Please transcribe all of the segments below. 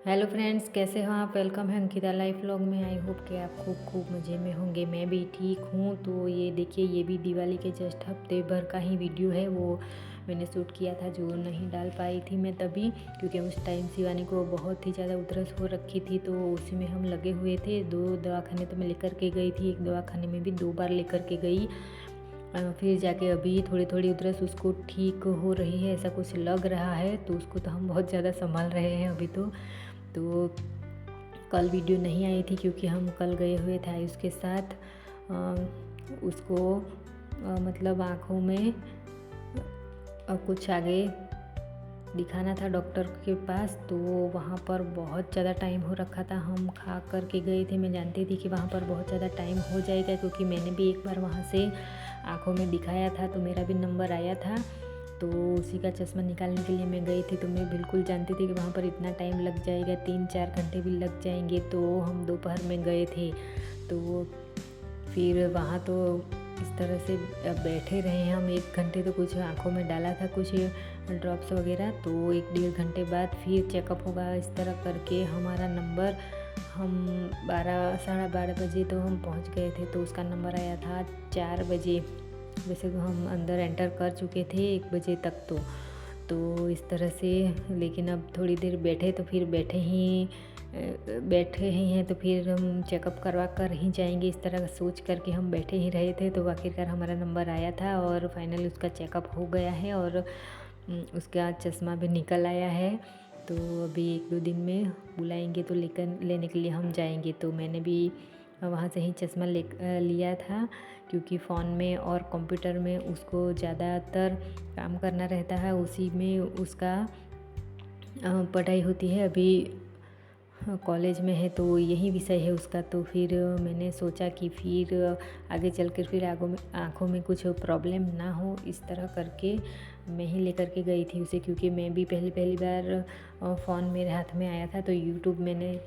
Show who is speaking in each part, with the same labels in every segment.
Speaker 1: Hello friends, कैसे हो आप। वेलकम है अंकिता लाइफ व्लॉग में। आई होप कि आप खूब खूब मज़े में होंगे। मैं भी ठीक हूँ। तो ये देखिए, ये भी दिवाली के जस्ट हफ्ते भर का ही वीडियो है। वो मैंने शूट किया था, जो नहीं डाल पाई थी मैं तभी, क्योंकि उस टाइम शिवानी को बहुत ही ज़्यादा उधरस हो रखी थी। तो उसी में हम लगे हुए थे। 2 दवाखाने तो मैं लेकर के गई थी। एक दवाखाने में भी 2 बार लेकर के गई। फिर जाके अभी थोड़ी थोड़ी उधरस उसको ठीक हो रही है, ऐसा कुछ लग रहा है। तो उसको तो हम बहुत ज़्यादा संभाल रहे हैं अभी तो कल वीडियो नहीं आई थी क्योंकि हम कल गए हुए थे आयुष के साथ। उसको मतलब आँखों में कुछ आगे दिखाना था डॉक्टर के पास। तो वहाँ पर बहुत ज़्यादा टाइम हो रखा था। हम खा कर के गए थे। मैं जानती थी कि वहाँ पर बहुत ज़्यादा टाइम हो जाएगा, क्योंकि मैंने भी एक बार वहाँ से आँखों में दिखाया था तो मेरा भी नंबर आया था। तो उसी का चश्मा निकालने के लिए मैं गई थी। तो मैं बिल्कुल जानती थी कि वहाँ पर इतना टाइम लग जाएगा, 3-4 घंटे भी लग जाएंगे। तो हम दोपहर में गए थे। तो फिर वहाँ तो इस तरह से बैठे रहे हैं हम 1 घंटे। तो कुछ आँखों में डाला था, कुछ ड्रॉप्स वगैरह। तो 1-1.5 घंटे बाद फिर चेकअप होगा। इस तरह करके हमारा नंबर, हम 12 साढ़े 12 बजे तो हम पहुँच गए थे। तो उसका नंबर आया था 4 बजे। वैसे तो हम अंदर एंटर कर चुके थे 1 बजे तक। तो इस तरह से, लेकिन अब थोड़ी देर बैठे तो फिर बैठे ही हैं तो फिर हम चेकअप करवा कर ही जाएंगे, इस तरह सोच कर के हम बैठे ही रहे थे। तो आखिरकार हमारा नंबर आया था और फाइनली उसका चेकअप हो गया है और उसका चश्मा भी निकल आया है। तो अभी 1-2 दिन में बुलाएंगे तो लेने के लिए हम जाएंगे। तो मैंने भी वहाँ से ही चश्मा लिया था, क्योंकि फ़ोन में और कंप्यूटर में उसको ज़्यादातर काम करना रहता है। उसी में उसका पढ़ाई होती है। अभी कॉलेज में है तो यही विषय है उसका। तो फिर मैंने सोचा कि फिर आगे चलकर फिर आँखों में कुछ प्रॉब्लम ना हो, इस तरह करके मैं ही लेकर के गई थी उसे। क्योंकि मैं भी पहली बार फ़ोन मेरे हाथ में आया था तो यूट्यूब मैंने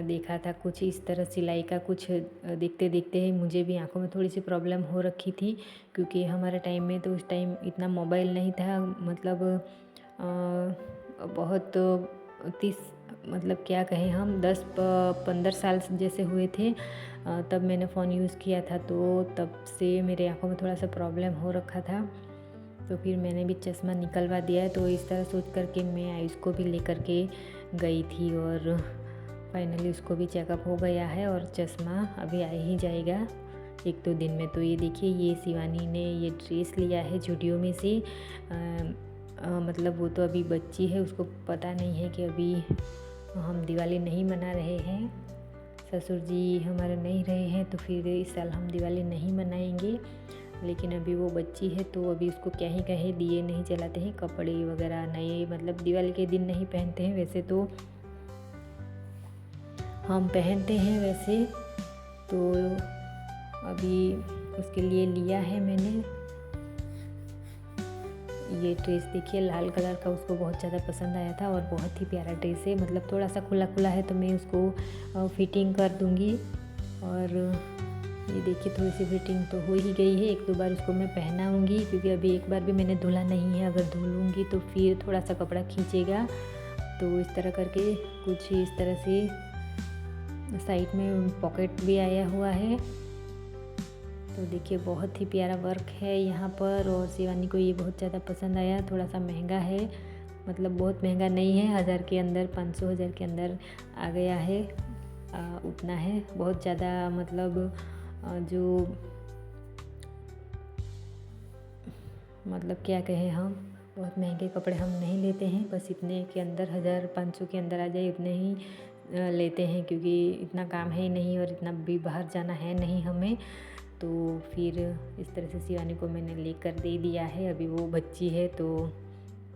Speaker 1: देखा था कुछ इस तरह सिलाई का कुछ। देखते देखते ही मुझे भी आँखों में थोड़ी सी प्रॉब्लम हो रखी थी, क्योंकि हमारे टाइम में तो उस टाइम इतना मोबाइल नहीं था। मतलब बहुत 30, मतलब क्या कहें, हम 10-15 साल जैसे हुए थे तब मैंने फ़ोन यूज़ किया था। तो तब से मेरे आँखों में थोड़ा सा प्रॉब्लम हो रखा था। तो फिर मैंने भी चश्मा निकलवा दिया है। तो इस तरह सोच कर के मैं आयुष को भी लेकर के गई थी और फाइनली उसको भी चेकअप हो गया है और चश्मा अभी आ ही जाएगा 1-2 दिन में। तो ये देखिए, ये शिवानी ने ये ड्रेस लिया है जूडियो में से। मतलब वो तो अभी बच्ची है, उसको पता नहीं है कि अभी हम दिवाली नहीं मना रहे हैं। ससुर जी हमारे नहीं रहे हैं तो फिर इस साल हम दिवाली नहीं मनाएंगे। लेकिन अभी वो बच्ची है तो अभी उसको क्या ही कहे, दिए नहीं जलाते हैं, कपड़े वगैरह नए मतलब दिवाली के दिन नहीं पहनते हैं। वैसे तो हम पहनते हैं वैसे। तो अभी उसके लिए लिया है मैंने ये ड्रेस। देखिए, लाल कलर का उसको बहुत ज़्यादा पसंद आया था और बहुत ही प्यारा ड्रेस है। मतलब थोड़ा सा खुला खुला है तो मैं उसको फिटिंग कर दूँगी। और ये देखिए, थोड़ी सी फिटिंग तो हो ही गई है। 1-2 बार उसको मैं पहनाऊँगी, क्योंकि अभी एक बार भी मैंने धुला नहीं है। अगर धुलूँगी तो फिर थोड़ा सा कपड़ा खींचेगा। तो इस तरह करके कुछ इस तरह से साइड में पॉकेट भी आया हुआ है। तो देखिए, बहुत ही प्यारा वर्क है यहाँ पर और शिवानी को ये बहुत ज़्यादा पसंद आया। थोड़ा सा महंगा है, मतलब बहुत महंगा नहीं है, 1000 के अंदर, 500-1000 के अंदर आ गया है। उतना है, बहुत ज़्यादा मतलब जो मतलब क्या कहें, हम बहुत महंगे कपड़े हम नहीं लेते हैं। बस इतने के अंदर 1000-500 के अंदर आ जाए उतने ही लेते हैं, क्योंकि इतना काम है ही नहीं और इतना भी बाहर जाना है नहीं हमें। तो फिर इस तरह से शिवानी को मैंने लेकर दे दिया है। अभी वो बच्ची है तो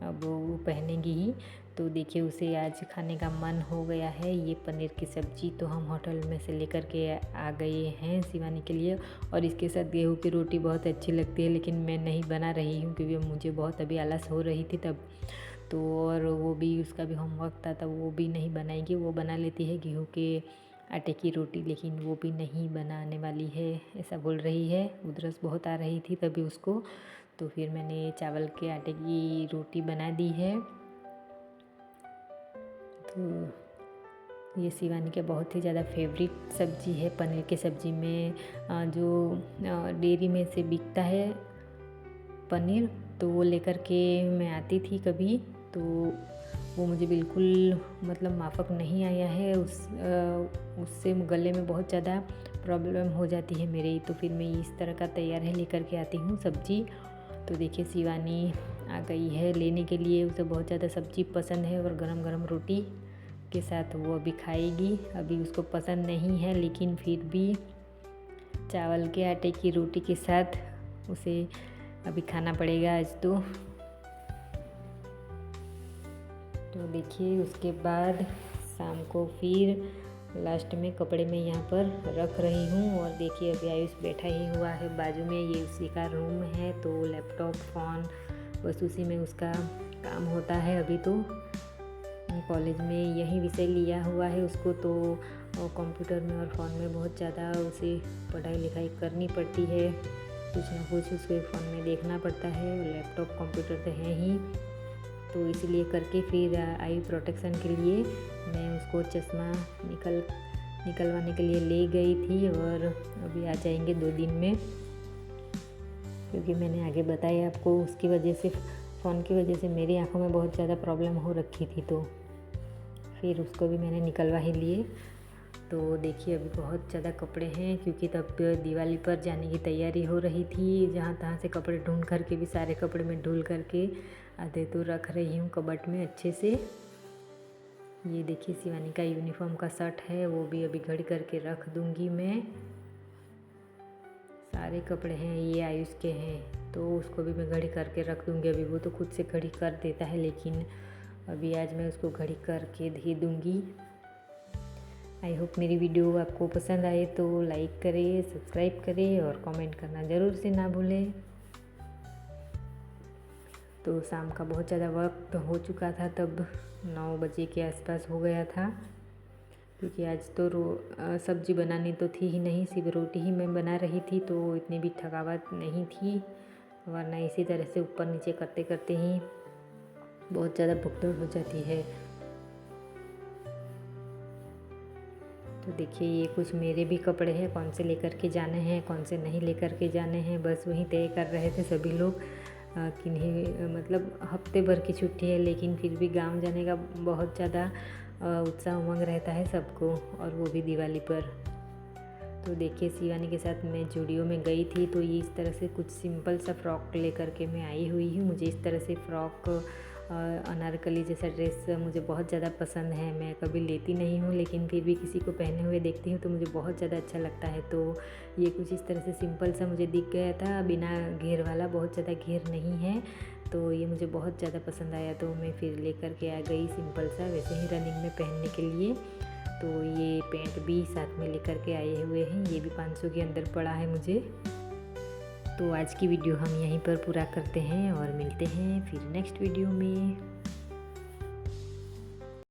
Speaker 1: अब वो पहनेगी ही। तो देखिए, उसे आज खाने का मन हो गया है ये पनीर की सब्ज़ी। तो हम होटल में से लेकर के आ गए हैं शिवानी के लिए। और इसके साथ गेहूं की रोटी बहुत अच्छी लगती है, लेकिन मैं नहीं बना रही हूँ क्योंकि मुझे बहुत अभी आलस हो रही थी तब। तो और वो भी, उसका भी होमवर्क था तब वो भी नहीं बनाएगी। वो बना लेती है गेहूँ के आटे की रोटी, लेकिन वो भी नहीं बनाने वाली है, ऐसा बोल रही है। उधरस बहुत आ रही थी तभी उसको। तो फिर मैंने चावल के आटे की रोटी बना दी है। तो ये शिवानी का बहुत ही ज़्यादा फेवरेट सब्ज़ी है। पनीर की सब्ज़ी में जो डेयरी में से बिकता है पनीर, तो वो लेकर के मैं आती थी कभी, तो वो मुझे बिल्कुल मतलब माफ़क नहीं आया है। उससे गले में बहुत ज़्यादा प्रॉब्लम हो जाती है मेरे, तो फिर मैं इस तरह का तैयार है लेकर के आती हूँ सब्ज़ी। तो देखिए शिवानी आ गई है लेने के लिए, उसे बहुत ज़्यादा सब्ज़ी पसंद है और गरम गरम रोटी के साथ वो अभी खाएगी। अभी उसको पसंद नहीं है, लेकिन फिर भी चावल के आटे की रोटी के साथ उसे अभी खाना पड़ेगा आज तो देखिए उसके बाद शाम को फिर लास्ट में कपड़े में यहाँ पर रख रही हूँ। और देखिए अभी आयुष बैठा ही हुआ है बाजू में, ये उसी का रूम है, तो लैपटॉप फ़ोन बस उसी में उसका काम होता है। अभी तो कॉलेज में यही विषय लिया हुआ है उसको, तो कंप्यूटर में और फ़ोन में बहुत ज़्यादा उसे पढ़ाई लिखाई करनी पड़ती है, कुछ ना कुछ उसके फ़ोन में देखना पड़ता है। लैपटॉप कंप्यूटर तो है ही, तो इसलिए करके फिर आई प्रोटेक्शन के लिए मैं उसको चश्मा निकलवाने के लिए ले गई थी। और अभी आ जाएंगे 2 दिन में, क्योंकि मैंने आगे बताया आपको उसकी वजह से, फ़ोन की वजह से मेरी आंखों में बहुत ज़्यादा प्रॉब्लम हो रखी थी, तो फिर उसको भी मैंने निकलवा ही लिए। तो देखिए अभी बहुत ज़्यादा कपड़े हैं, क्योंकि तब दिवाली पर जाने की तैयारी हो रही थी। जहाँ तहाँ से कपड़े ढूंढ करके भी सारे कपड़े मैं ढूंढ करके आधे तो रख रही हूँ कबर्ड में अच्छे से। ये देखिए शिवानी का यूनिफॉर्म का शर्ट है, वो भी अभी घड़ी करके रख दूँगी मैं। सारे कपड़े हैं, ये आयुष के हैं, तो उसको भी मैं घड़ी करके रख दूँगी। अभी वो तो खुद से घड़ी कर देता है, लेकिन अभी आज मैं उसको घड़ी करके दे दूँगी। आई होप मेरी वीडियो आपको पसंद आए तो लाइक करें, सब्सक्राइब करें और कमेंट करना ज़रूर से ना भूलें। तो शाम का बहुत ज़्यादा वक्त हो चुका था, तब 9 बजे के आसपास हो गया था, क्योंकि आज तो सब्ज़ी बनानी तो थी ही नहीं, सिर्फ रोटी ही मैं बना रही थी, तो इतनी भी थकावट नहीं थी, वरना इसी तरह से ऊपर नीचे करते करते ही बहुत ज़्यादा भगदड़ हो जाती है। तो देखिए ये कुछ मेरे भी कपड़े हैं, कौन से लेकर के जाने हैं कौन से नहीं लेकर के जाने हैं, बस वही तय कर रहे थे सभी लोग। किन्हीं मतलब हफ्ते भर की छुट्टी है, लेकिन फिर भी गांव जाने का बहुत ज़्यादा उत्साह उमंग रहता है सबको, और वो भी दिवाली पर। तो देखिए शिवानी के साथ मैं जूडियो में गई थी, तो ये इस तरह से कुछ सिंपल सा फ्रॉक लेकर के मैं आई हुई हूँ। मुझे इस तरह से फ्रॉक अनारकली जैसा ड्रेस मुझे बहुत ज़्यादा पसंद है। मैं कभी लेती नहीं हूँ, लेकिन फिर भी किसी को पहने हुए देखती हूँ तो मुझे बहुत ज़्यादा अच्छा लगता है। तो ये कुछ इस तरह से सिंपल सा मुझे दिख गया था, बिना घेर वाला, बहुत ज़्यादा घेर नहीं है, तो ये मुझे बहुत ज़्यादा पसंद आया, तो मैं फिर लेकर के आ गई सिंपल सा, वैसे ही रनिंग में पहनने के लिए। तो ये पैंट भी साथ में लेकर के आए हुए हैं, ये भी 500 के अंदर पड़ा है मुझे। तो आज की वीडियो हम यहीं पर पूरा करते हैं और मिलते हैं फिर नेक्स्ट वीडियो में।